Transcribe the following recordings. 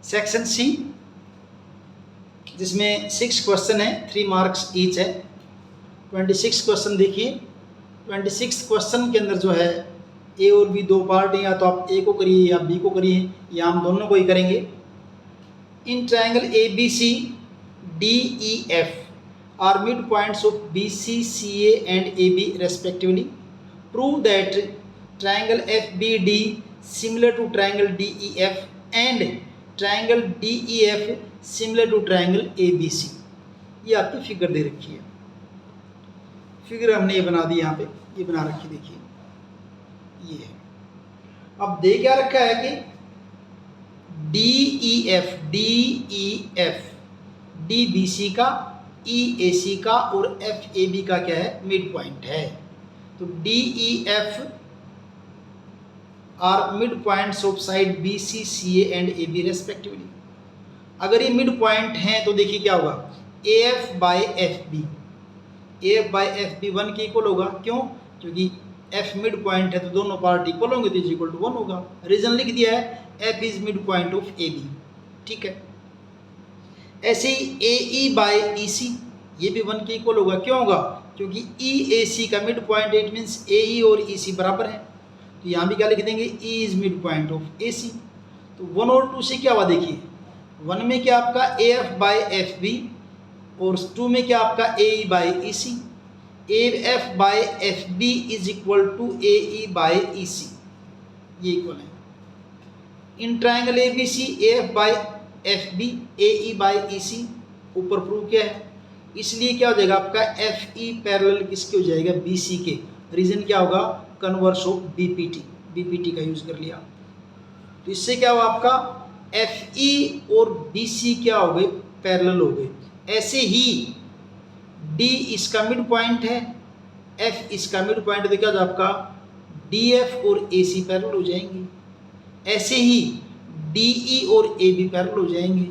Section C, जिसमें 6 question है, 3 marks each है। 26 क्वेश्चन देखिए। 26 क्वेश्चन के अंदर जो है ए और बी दो पार्ट हैं, या तो आप ए को करिए या बी को करिए, या हम दोनों को ही करेंगे। In triangle A B C D E F are mid points of B C C A and A B respectively. Prove that triangle F B D similar to triangle D E F and triangle D E F similar to triangle A B C. ये आपकी figure दे रखी है। Figure हमने ये बना दी, यहाँ पे ये बना रखी, देखिए ये है। अब दे क्या रखा है कि D E F D B C का, ई ए सी का और एफ ए बी का क्या है, मिड पॉइंट है। तो D E F are mid points of side B C C A and A B respectively. अगर ये मिड पॉइंट हैं तो देखिए क्या होगा, A F by F B, A F by F B 1 के इक्वल होगा। क्यों? क्योंकि एफ मिड पॉइंट है तो दोनों पार्ट इक्वल होंगे, तो इज इक्वल टू 1 होगा। रीजन लिख दिया है, F is mid point of A B, ठीक है। ऐसे ही ए ई बाई ई सी, ये भी 1 के इक्वल होगा। क्यों होगा? क्योंकि ई ए सी का मिड पॉइंट, इट मीन्स ए ई और ई सी बराबर है, तो यहाँ भी क्या लिख देंगे, E is mid point of A C. तो 1 और 2 से क्या हुआ, देखिए 1 में क्या आपका A F by F B, और 2 में क्या आपका A E by E C. A F by F B is equal to A E by E C, ये इक्वल है। In triangle A B C A F by F B A E by E C, ऊपर prove किया है, इसलिए क्या हो जाएगा आपका एफ ई पैरेलल किसके हो जाएगा, बी सी के। रीजन क्या होगा, converse of B P T, B P T का यूज कर लिया। तो इससे क्या हुआ आपका एफ ई और बी सी क्या हो गए, पैरेलल हो गए। ऐसे ही डी इसका मिड पॉइंट है, एफ इसका मिड पॉइंट, तो क्या हो आपका डी एफ और ए सी पैरेलल हो जाएंगे। ऐसे ही डी ई और ए बी पैरेलल हो जाएंगे।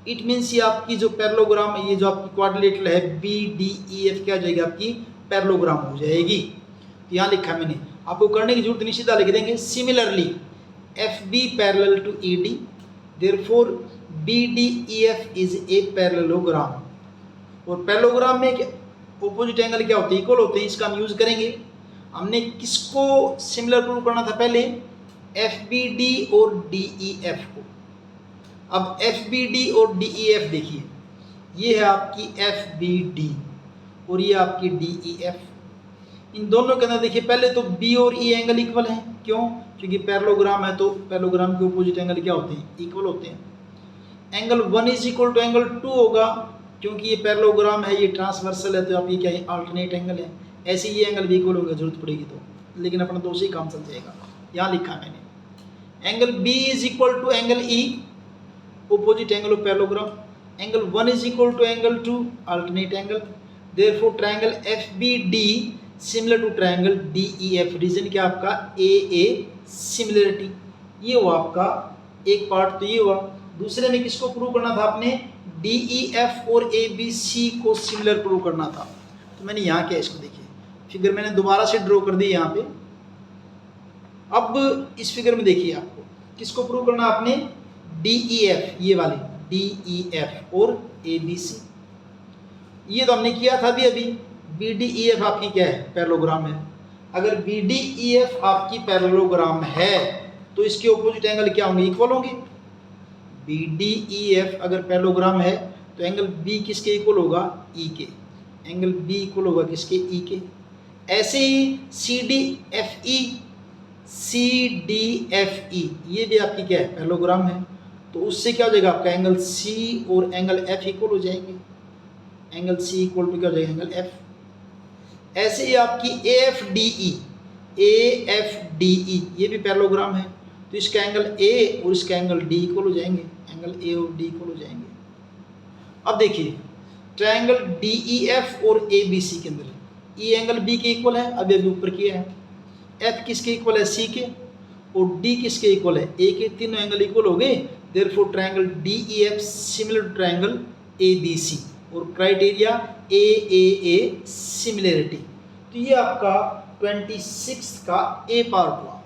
इट मीन्स ये आपकी जो पैरेललोग्राम है, ये जो आपकी क्वाड्रिलेटरल है बी डी ई एफ, क्या हो जाएगी आपकी पैरेललोग्राम हो जाएगी। तो यहाँ लिखा मैंने, आपको करने की जरूरत नहीं, सीधा लिख देंगे similarly F B parallel to E D, therefore B D E F is a parallelogram. और पैरेललोग्राम में ऑपोजिट एंगल क्या होते हैं, इक्वल होते हैं, इसका हम यूज करेंगे। हमने किसको सिमिलर प्रूव करना था पहले, एफ बी डी और डी ई एफ को। अब एफ बी डी और डी ई एफ देखिए, ये है आपकी एफ बी डी और ये आपकी डी ई एफ। इन दोनों के अंदर देखिए पहले तो बी और ई एंगल इक्वल है। क्यों? क्योंकि पैरेललोग्राम है, तो पैरेललोग्राम के ऑपोजिट एंगल क्या होते हैं, इक्वल होते हैं। Angle 1 is equal to angle 2 होगा, क्योंकि ये पैरेललोग्राम है, ये ट्रांसवर्सल है, तो आप ये क्या है, अल्टरनेट एंगल है। ऐसे ये एंगल भी इक्वल होगा जरूरत पड़ेगी तो, लेकिन अपना 2 से ही काम चल जाएगा। यहाँ लिखा मैंने angle B is equal to angle E, opposite angle of parallelogram. Angle 1 is equal to angle 2, alternate angle. Therefore triangle F B D similar to triangle D E F. Reason क्या आपका ए सिमिलरिटी। ये हुआ आपका एक part, तो ये हुआ। दूसरे में किसको प्रूव करना था आपने, डी ई एफ और ए बी सी को सिमिलर प्रूव करना था। तो मैंने यहाँ क्या, इसको देखिए फिगर मैंने दोबारा से ड्रॉ कर दी यहाँ पे। अब इस फिगर में देखिए आपको किसको प्रूव करना आपने, डी ई एफ, ये वाली डी ई एफ और ए बी सी। ये तो हमने किया था अभी बी डी ई एफ आपकी क्या है, पैरेललोग्राम है। अगर बी डी ई एफ आपकी पैरेललोग्राम है तो इसके ऑपोजिट एंगल क्या होंगे, इक्वल होंगे। बी डी ई एफ अगर पैरेललोग्राम है तो एंगल बी किसके इक्वल होगा, ई के। एंगल बी इक्वल होगा किसके, ई के। ऐसे ही C D F E, C D F E, ये भी आपकी क्या है, पैरेललोग्राम है, तो उससे क्या हो जाएगा आपका एंगल सी और एंगल एफ इक्वल हो जाएंगे। एंगल सी इक्वल टू क्या हो जाएगा, एंगल एफ। ऐसे ही आपकी ए एफ डी ई, ये भी पैरेललोग्राम है, तो इसका एंगल ए और इसका एंगल डी इक्वल हो जाएंगे। एंगल ए और डी इक्वल हो जाएंगे। अब देखिए ट्रायंगल डी ई एफ और ए बी सी के अंदर ई एंगल बी के इक्वल है, अभी ऊपर किया है। एफ किसके इक्वल है, सी के, और डी किसके इक्वल है, ए के। तीनों एंगल इक्वल हो गए, therefore triangle D E F similar to triangle A B C. और क्राइटेरिया ए सिमिलरिटी। तो ये आपका 26 का ए पार्ट हुआ।